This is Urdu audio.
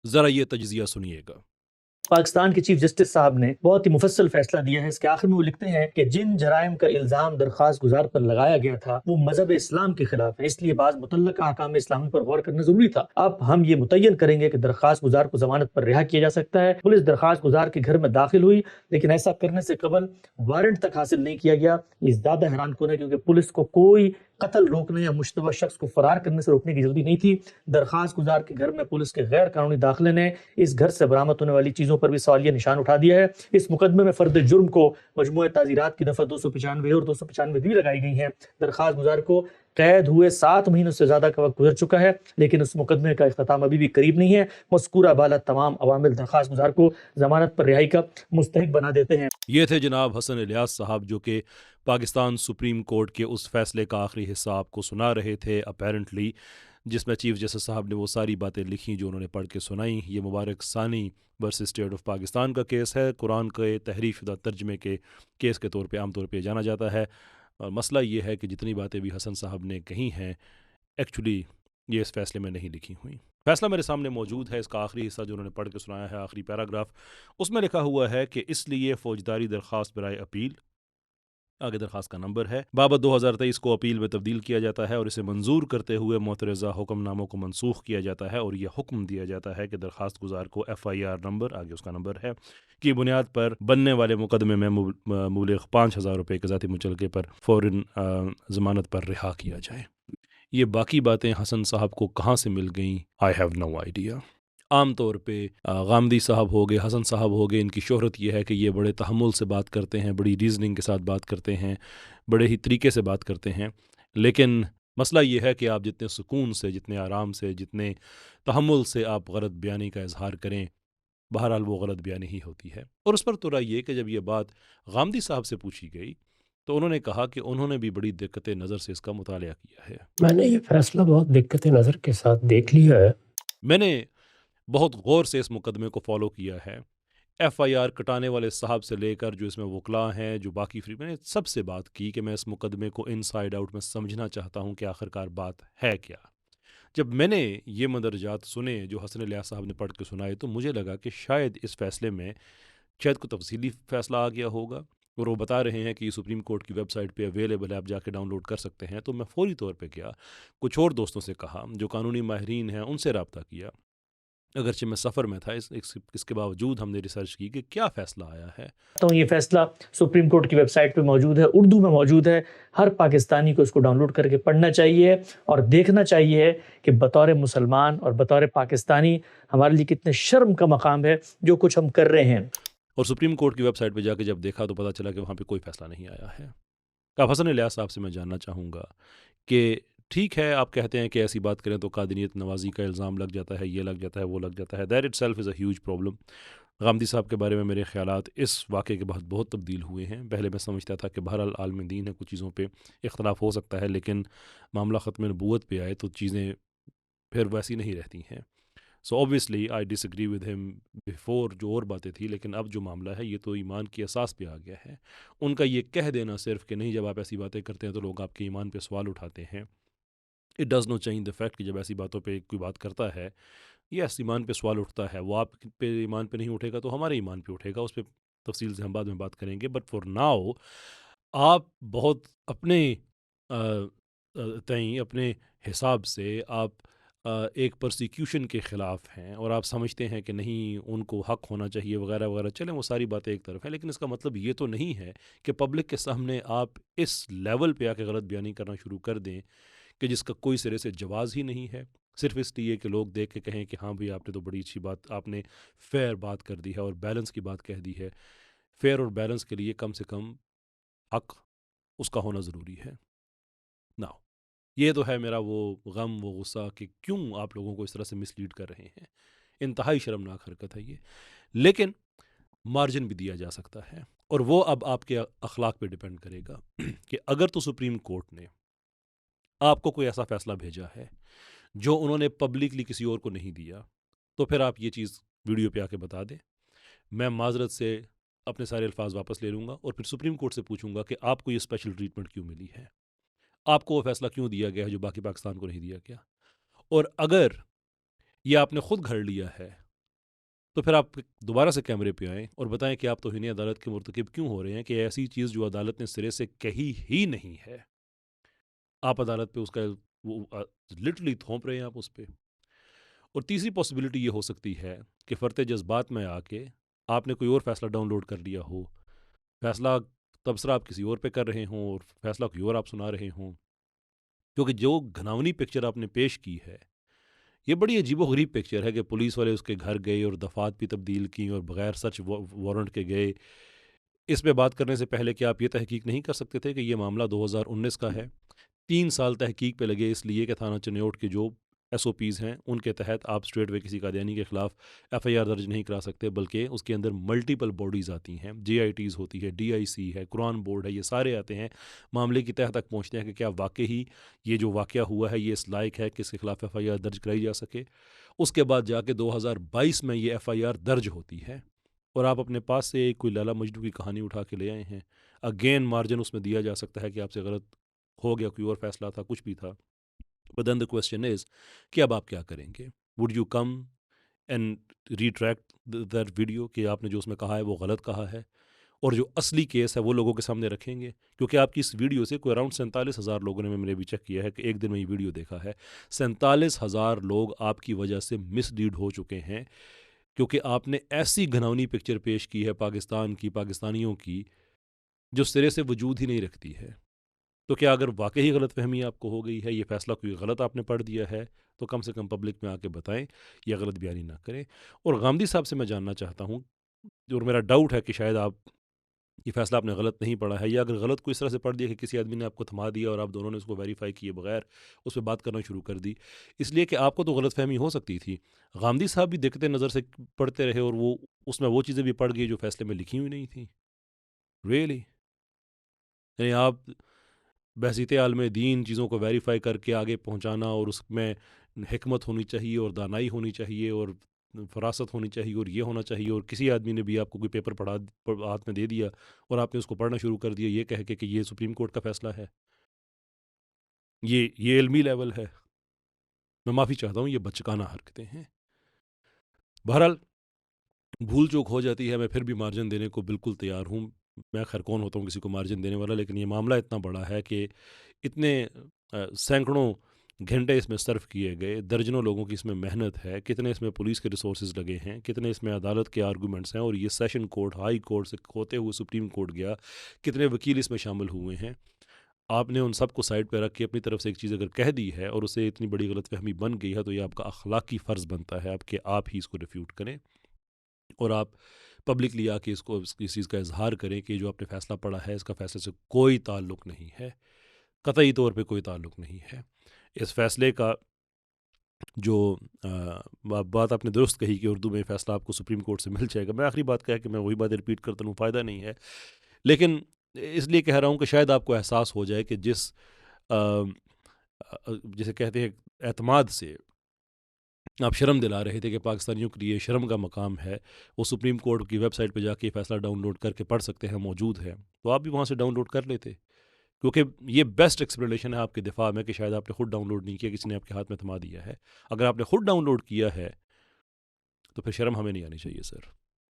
ذرا یہ تجزیہ سنیے گا۔ پاکستان کے چیف جسٹس صاحب نے بہت ہی مفصل فیصلہ دیا ہے۔ اس کے آخر میں وہ لکھتے ہیں کہ جن جرائم کا الزام درخواست گزار پر لگایا گیا تھا وہ مذہب اسلام کے خلاف ہے، اس لیے بعض متعلقہ احکام اسلامی پر غور کرنا ضروری تھا۔ اب ہم یہ متعین کریں گے کہ درخواست گزار کو ضمانت پر رہا کیا جا سکتا ہے۔ پولیس درخواست گزار کے گھر میں داخل ہوئی، لیکن ایسا کرنے سے قبل وارنٹ تک حاصل نہیں کیا گیا۔ یہ زیادہ حیران کن ہے کیونکہ پولیس کو کوئی قتل روکنے یا مشتبہ شخص کو فرار کرنے سے روکنے کی ضروری نہیں تھی۔ درخواست گزار کے گھر میں پولیس کے غیر قانونی داخلے نے اس گھر سے برآمد ہونے والی چیزوں پر بھی سوالیہ نشان اٹھا دیا ہے۔ اس مقدمے میں فرد جرم کو مجموعہ تعزیرات کی دفعہ 295 اور 295 بھی لگائی گئی ہیں۔ درخواست گزار کو قید ہوئے 7 مہینوں سے زیادہ کا وقت گزر چکا ہے، لیکن اس مقدمے کا اختتام ابھی بھی قریب نہیں ہے۔ مذکورہ بالا تمام عوامل درخواست گزار کو ضمانت پر رہائی کا مستحق بنا دیتے ہیں۔ یہ تھے جناب حسن الیاس صاحب، جو کہ پاکستان سپریم کورٹ کے اس فیصلے کا آخری حصہ آپ کو سنا رہے تھے اپیرنٹلی، جس میں چیف جسٹس صاحب نے وہ ساری باتیں لکھی جو انہوں نے پڑھ کے سنائیں۔ یہ مبارک ثانی ورسز اسٹیٹ آف پاکستان کا کیس ہے، قرآن کے تحریف شدہ ترجمے کے کیس کے طور پہ عام طور پہ جانا جاتا ہے۔ اور مسئلہ یہ ہے کہ جتنی باتیں بھی حسن صاحب نے کہی ہیں ایکچولی یہ اس فیصلے میں نہیں لکھی ہوئیں۔ فیصلہ میرے سامنے موجود ہے، اس کا آخری حصہ جو انہوں نے پڑھ کے سنایا ہے، آخری پیراگراف، اس میں لکھا ہوا ہے کہ اس لیے فوجداری درخواست برائے اپیل، آگے درخواست کا نمبر ہے، بابت 2023 کو اپیل میں تبدیل کیا جاتا ہے اور اسے منظور کرتے ہوئے معترضہ حکم ناموں کو منسوخ کیا جاتا ہے، اور یہ حکم دیا جاتا ہے کہ درخواست گزار کو FIR نمبر، آگے اس کا نمبر ہے، کی بنیاد پر بننے والے مقدمے میں مبلغ 5,000 روپے کے ذاتی مچلکے پر فوراً ضمانت پر رہا کیا جائے۔ یہ باقی باتیں حسن صاحب کو کہاں سے مل گئیں؟ I have no idea. عام طور پہ غامدی صاحب ہو گئے، حسن صاحب ہو گئے، ان کی شہرت یہ ہے کہ یہ بڑے تحمل سے بات کرتے ہیں، بڑی ریزننگ کے ساتھ بات کرتے ہیں، بڑے ہی طریقے سے بات کرتے ہیں، لیکن مسئلہ یہ ہے کہ آپ جتنے سکون سے، جتنے آرام سے، جتنے تحمل سے آپ غلط بیانی کا اظہار کریں، بہرحال وہ غلط بیانی ہی ہوتی ہے۔ اور اس پر تو رہا یہ کہ جب یہ بات غامدی صاحب سے پوچھی گئی تو انہوں نے کہا کہ انہوں نے بھی بڑی دقت نظر سے اس کا مطالعہ کیا ہے۔ میں نے یہ فیصلہ بہت دقت نظر کے ساتھ دیکھ لیا ہے۔ میں نے بہت غور سے اس مقدمے کو فالو کیا ہے، FIR کٹانے والے صاحب سے لے کر جو اس میں وکلاء ہیں، جو باقی میں نے سب سے بات کی کہ میں اس مقدمے کو ان سائڈ آؤٹ میں سمجھنا چاہتا ہوں کہ آخرکار بات ہے کیا۔ جب میں نے یہ مندرجات سنے جو حسن الیاس صاحب نے پڑھ کے سنائے تو مجھے لگا کہ شاید اس فیصلے میں شاید کوئی تفصیلی فیصلہ آ گیا ہوگا، اور وہ بتا رہے ہیں کہ یہ سپریم کورٹ کی ویب سائٹ پہ اویلیبل ہے، آپ جا کے ڈاؤن لوڈ کر سکتے ہیں۔ تو میں فوری طور پہ کیا، کچھ اور دوستوں سے کہا جو قانونی ماہرین ہیں، ان سے رابطہ کیا، اگرچہ میں سفر میں تھا، اس کے باوجود ہم نے ریسرچ کی کہ کیا فیصلہ آیا ہے۔ تو یہ فیصلہ سپریم کورٹ کی ویب سائٹ پہ موجود ہے، اردو میں موجود ہے، ہر پاکستانی کو اس کو ڈاؤن لوڈ کر کے پڑھنا چاہیے اور دیکھنا چاہیے کہ بطور مسلمان اور بطور پاکستانی ہمارے لیے کتنے شرم کا مقام ہے جو کچھ ہم کر رہے ہیں۔ اور سپریم کورٹ کی ویب سائٹ پہ جا کے جب دیکھا تو پتہ چلا کہ وہاں پہ کوئی فیصلہ نہیں آیا ہے۔ اب حسن الیاس صاحب سے میں جاننا چاہوں گا کہ ٹھیک ہے، آپ کہتے ہیں کہ ایسی بات کریں تو قادریت نوازی کا الزام لگ جاتا ہے، یہ لگ جاتا ہے، وہ لگ جاتا ہے، that it self is a huge problem. Ghamidi صاحب کے بارے میں میرے خیالات اس واقعے کے بعد بہت تبدیل ہوئے ہیں۔ پہلے میں سمجھتا تھا کہ بہرحال عالم دین ہے، کچھ چیزوں پہ اختلاف ہو سکتا ہے، لیکن معاملہ ختم نبوت پہ آئے تو چیزیں پھر ویسی نہیں رہتی ہیں۔ So obviously I disagree with ہم بیفور، جو اور باتیں تھیں، لیکن اب جو معاملہ ہے یہ تو ایمان کی اساس پہ آ گیا ہے۔ ان کا یہ کہہ دینا صرف کہ نہیں، جب آپ ایسی باتیں کرتے ہیں تو لوگ آپ کے ایمان پہ سوال اٹھاتے ہیں، it does no change the fact کہ جب ایسی باتوں پہ کوئی بات کرتا ہے، یہ ایمان پہ سوال اٹھتا ہے، وہ آپ پہ ایمان پہ نہیں اٹھے گا تو ہمارے ایمان پہ اٹھے گا، اس پہ تفصیل سے ہم بعد میں بات کریں گے۔ بٹ فار ناؤ آپ بہت اپنے تئیں اپنے حساب سے آپ ایک پرسیکیوشن کے خلاف ہیں، اور آپ سمجھتے ہیں کہ نہیں ان کو حق ہونا چاہیے وغیرہ وغیرہ۔ چلیں وہ ساری باتیں ایک طرف ہیں، لیکن اس کا مطلب یہ تو نہیں ہے کہ پبلک کے سامنے آپ اس لیول پہ آ کے غلط بیانی کرنا شروع کر دیں کہ جس کا کوئی سرے سے جواز ہی نہیں ہے، صرف اس لیے کہ لوگ دیکھ کے کہیں کہ ہاں بھئی آپ نے تو بڑی اچھی بات، آپ نے فیئر بات کر دی ہے اور بیلنس کی بات کہہ دی ہے۔ فیئر اور بیلنس کے لیے کم سے کم حق اس کا ہونا ضروری ہے۔ ناؤ یہ تو ہے میرا وہ غم، وہ غصہ کہ کیوں آپ لوگوں کو اس طرح سے مس لیڈ کر رہے ہیں۔ انتہائی شرمناک حرکت ہے یہ، لیکن مارجن بھی دیا جا سکتا ہے، اور وہ اب آپ کے اخلاق پہ ڈیپینڈ کرے گا کہ اگر تو سپریم کورٹ نے آپ کو کوئی ایسا فیصلہ بھیجا ہے جو انہوں نے پبلکلی کسی اور کو نہیں دیا، تو پھر آپ یہ چیز ویڈیو پہ آ کے بتا دیں، میں معذرت سے اپنے سارے الفاظ واپس لے لوں گا، اور پھر سپریم کورٹ سے پوچھوں گا کہ آپ کو یہ اسپیشل ٹریٹمنٹ کیوں ملی ہے، آپ کو وہ فیصلہ کیوں دیا گیا ہے جو باقی پاکستان کو نہیں دیا گیا۔ اور اگر یہ آپ نے خود گھڑ لیا ہے تو پھر آپ دوبارہ سے کیمرے پہ آئیں اور بتائیں کہ آپ توہین عدالت کے مرتکب کیوں ہو رہے ہیں کہ ایسی چیز جو عدالت نے سرے سے کہی ہی نہیں ہے آپ عدالت پہ اس کا لٹرلی تھوپ رہے ہیں آپ اس پہ. اور تیسری پاسبلٹی یہ ہو سکتی ہے کہ فرط جذبات میں آ کے آپ نے کوئی اور فیصلہ ڈاؤن لوڈ کر لیا ہو، فیصلہ تبصرہ آپ کسی اور پہ کر رہے ہوں اور فیصلہ کوئی اور آپ سنا رہے ہوں، کیونکہ جو گھناونی پکچر آپ نے پیش کی ہے یہ بڑی عجیب و غریب پکچر ہے کہ پولیس والے اس کے گھر گئے اور دفعات بھی تبدیل کی اور بغیر سرچ وارنٹ کے گئے. اس پہ بات کرنے سے پہلے کہ آپ یہ تحقیق نہیں کر سکتے تھے کہ یہ معاملہ 2019 کا ہے؟ 3 سال تحقیق پہ لگے اس لیے کہ تھانہ چنیوٹ کے جو ایس او پیز ہیں ان کے تحت آپ اسٹریٹ وے کسی قادیانی کے خلاف ایف آئی آر درج نہیں کرا سکتے، بلکہ اس کے اندر ملٹیپل باڈیز آتی ہیں، جے آئی ٹیز ہوتی ہے، ڈی آئی سی ہے، قرآن بورڈ ہے، یہ سارے آتے ہیں، معاملے کی تہہ تک پہنچتے ہیں کہ کیا واقعی یہ جو واقعہ ہوا ہے یہ اس لائق ہے کہ اس کے خلاف ایف آئی آر درج کرائی جا سکے. اس کے بعد جا کے 2022 میں یہ ایف آئی آر درج ہوتی ہے اور آپ اپنے پاس سے ایک کوئی لالا مجنو کی کہانی اٹھا کے لے آئے ہیں. اگین مارجن اس میں دیا جا سکتا ہے کہ آپ سے غلط ہو گیا، کوئی اور فیصلہ تھا، کچھ بھی تھا. But then the question is کہ اب آپ کیا کریں گے؟ Would you come and retract that video کہ آپ نے جو اس میں کہا ہے وہ غلط کہا ہے اور جو اصلی کیس ہے وہ لوگوں کے سامنے رکھیں گے؟ کیونکہ آپ کی اس ویڈیو سے کوئی اراؤنڈ 47,000 لوگوں نے، میں نے بھی چیک کیا ہے کہ ایک دن میں یہ ویڈیو دیکھا ہے، 47,000 لوگ آپ کی وجہ سے مس لیڈ ہو چکے ہیں کیونکہ آپ نے ایسی گھناونی پکچر پیش کی ہے پاکستان کی، پاکستانیوں کی، جو سرے سے وجود ہی نہیں رکھتی ہے. تو کیا اگر واقعی غلط فہمی آپ کو ہو گئی ہے، یہ فیصلہ کوئی غلط آپ نے پڑھ دیا ہے، تو کم سے کم پبلک میں آ کے بتائیں، یہ غلط بیانی نہ کریں. اور غامدی صاحب سے میں جاننا چاہتا ہوں، اور میرا ڈاؤٹ ہے کہ شاید آپ یہ فیصلہ آپ نے غلط نہیں پڑھا ہے، یا اگر غلط کو اس طرح سے پڑھ دیا کہ کسی آدمی نے آپ کو تھما دیا اور آپ دونوں نے اس کو ویریفائی کیے بغیر اس پہ بات کرنا شروع کر دی، اس لیے کہ آپ کو تو غلط فہمی ہو سکتی تھی. غامدی صاحب بھی دیکھتے نظر سے پڑھتے رہے اور وہ اس میں وہ چیزیں بھی پڑھ گئی جو فیصلے میں لکھی ہوئی نہیں تھیں. ریئلی یعنی آپ بحثیت عالم دین چیزوں کو ویریفائی کر کے آگے پہنچانا، اور اس میں حکمت ہونی چاہیے اور دانائی ہونی چاہیے اور فراست ہونی چاہیے اور یہ ہونا چاہیے، اور کسی آدمی نے بھی آپ کو کوئی پیپر ہاتھ میں دے دیا اور آپ نے اس کو پڑھنا شروع کر دیا یہ کہہ کے کہ یہ سپریم کورٹ کا فیصلہ ہے، یہ علمی لیول ہے. میں معافی چاہتا ہوں، یہ بچکانہ حرکتیں ہیں. بہرحال بھول چوک ہو جاتی ہے، میں پھر بھی مارجن دینے کو بالکل تیار ہوں. میں خیر کون ہوتا ہوں کسی کو مارجن دینے والا، لیکن یہ معاملہ اتنا بڑا ہے کہ اتنے سینکڑوں گھنٹے اس میں صرف کیے گئے، درجنوں لوگوں کی اس میں محنت ہے، کتنے اس میں پولیس کے ریسورسز لگے ہیں، کتنے اس میں عدالت کے آرگومنٹس ہیں، اور یہ سیشن کورٹ، ہائی کورٹ سے ہوتے ہوئے سپریم کورٹ گیا، کتنے وکیل اس میں شامل ہوئے ہیں. آپ نے ان سب کو سائڈ پہ رکھ کے اپنی طرف سے ایک چیز اگر کہہ دی ہے اور اسے اتنی بڑی غلط فہمی بن گئی ہے، تو یہ آپ کا اخلاقی فرض بنتا ہے کہ آپ ہی اس کو ریفیوٹ کریں اور آپ پبلکلی آ کے اس چیز کا اظہار کریں کہ جو آپ نے فیصلہ پڑھا ہے اس کا فیصلے سے کوئی تعلق نہیں ہے، قطعی طور پہ کوئی تعلق نہیں ہے. اس فیصلے کا جو بات آپ نے درست کہی کہ اردو میں فیصلہ آپ کو سپریم کورٹ سے مل جائے گا، میں آخری بات کہا کہ میں وہی بات رپیٹ کرتا ہوں، فائدہ نہیں ہے، لیکن اس لیے کہہ رہا ہوں کہ شاید آپ کو احساس ہو جائے کہ جسے کہتے ہیں اعتماد سے آپ شرم دلا رہے تھے کہ پاکستانیوں کے لیے شرم کا مقام ہے، وہ سپریم کورٹ کی ویب سائٹ پہ جا کے فیصلہ ڈاؤن لوڈ کر کے پڑھ سکتے ہیں، موجود ہے، تو آپ بھی وہاں سے ڈاؤن لوڈ کر لیتے، کیونکہ یہ بیسٹ ایکسپلینیشن ہے آپ کے دفاع میں کہ شاید آپ نے خود ڈاؤن لوڈ نہیں کیا، کسی نے آپ کے ہاتھ میں تھما دیا ہے. اگر آپ نے خود ڈاؤن لوڈ کیا ہے تو پھر شرم ہمیں نہیں آنی چاہیے سر.